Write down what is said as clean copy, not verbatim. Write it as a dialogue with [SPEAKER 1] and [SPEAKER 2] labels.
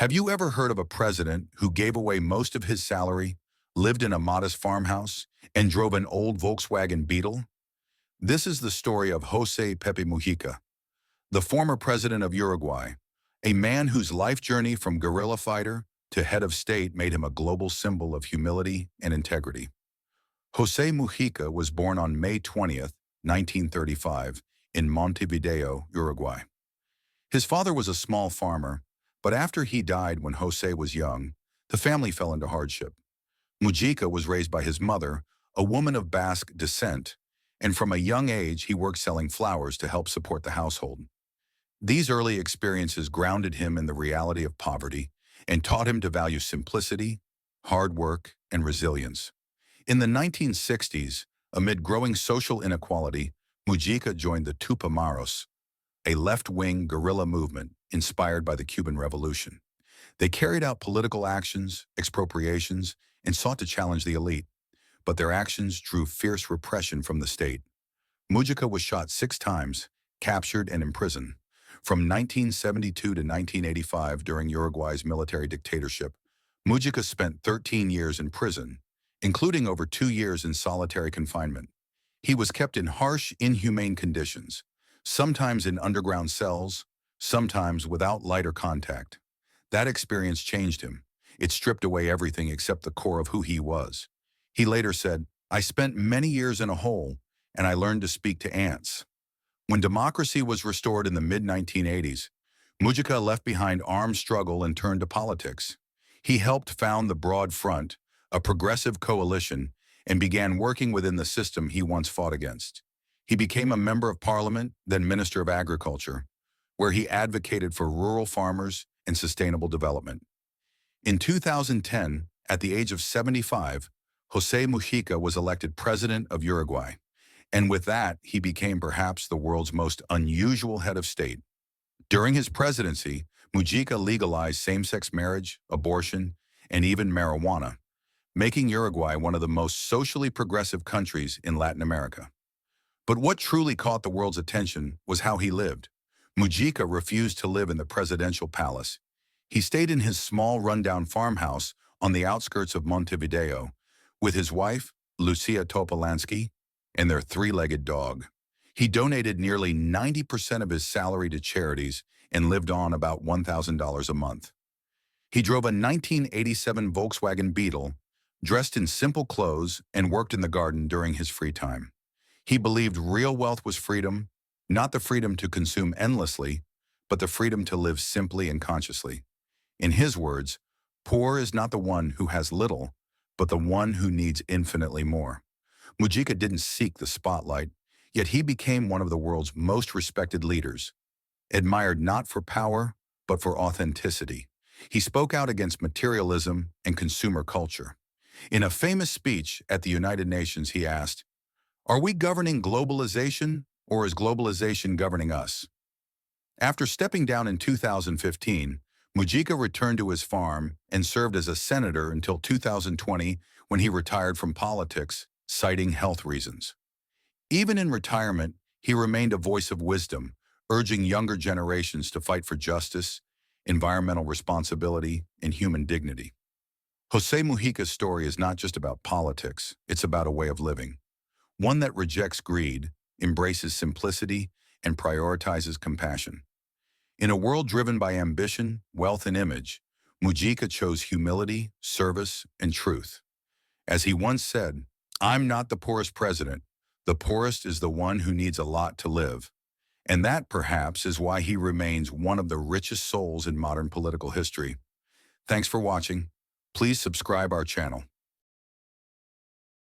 [SPEAKER 1] Have you ever heard of a president who gave away most of his salary, lived in a modest farmhouse, and drove an old Volkswagen Beetle? This is the story of José Pepe Mujica, the former president of Uruguay, a man whose life journey from guerrilla fighter to head of state made him a global symbol of humility and integrity. José Mujica was born on May 20th, 1935, in Montevideo, Uruguay. His father was a small farmer, but after he died when José was young, the family fell into hardship. Mujica was raised by his mother, a woman of Basque descent, and from a young age he worked selling flowers to help support the household. These early experiences grounded him in the reality of poverty and taught him to value simplicity, hard work, and resilience. In the 1960s, amid growing social inequality, Mujica joined the Tupamaros, a left-wing guerrilla movement inspired by the Cuban Revolution. They carried out political actions, expropriations, and sought to challenge the elite, but their actions drew fierce repression from the state. Mujica was shot 6 times, captured, and imprisoned. From 1972 to 1985, during Uruguay's military dictatorship, Mujica spent 13 years in prison, including over 2 years in solitary confinement. He was kept in harsh, inhumane conditions, sometimes in underground cells, sometimes without light or contact. That experience changed him. It stripped away everything except the core of who he was. He later said, "I spent many years in a hole, and I learned to speak to ants." When democracy was restored in the mid-1980s, Mujica left behind armed struggle and turned to politics. He helped found the Broad Front, a progressive coalition, and began working within the system he once fought against. He became a member of parliament, then Minister of Agriculture, where he advocated for rural farmers and sustainable development. In 2010, at the age of 75, José Mujica was elected president of Uruguay, and with that, he became perhaps the world's most unusual head of state. During his presidency, Mujica legalized same-sex marriage, abortion, and even marijuana, making Uruguay one of the most socially progressive countries in Latin America. But what truly caught the world's attention was how he lived. Mujica refused to live in the presidential palace. He stayed in his small rundown farmhouse on the outskirts of Montevideo with his wife, Lucia Topolansky, and their 3-legged dog. He donated nearly 90% of his salary to charities and lived on about $1,000 a month. He drove a 1987 Volkswagen Beetle, dressed in simple clothes, and worked in the garden during his free time. He believed real wealth was freedom, not the freedom to consume endlessly, but the freedom to live simply and consciously. In his words, "Poor is not the one who has little, but the one who needs infinitely more." Mujica didn't seek the spotlight, yet he became one of the world's most respected leaders, admired not for power, but for authenticity. He spoke out against materialism and consumer culture. In a famous speech at the United Nations, he asked, "Are we governing globalization, or is globalization governing us?" After stepping down in 2015, Mujica returned to his farm and served as a senator until 2020, when he retired from politics, citing health reasons. Even in retirement, he remained a voice of wisdom, urging younger generations to fight for justice, environmental responsibility, and human dignity. José Mujica's story is not just about politics, it's about a way of living. One that rejects greed, embraces simplicity, and prioritizes compassion. In a world driven by ambition, wealth, and image, Mujica chose humility, service, and truth. As he once said, "I'm not the poorest president. The poorest is the one who needs a lot to live." And that, perhaps, is why he remains one of the richest souls in modern political history. Thanks for watching. Please subscribe our channel.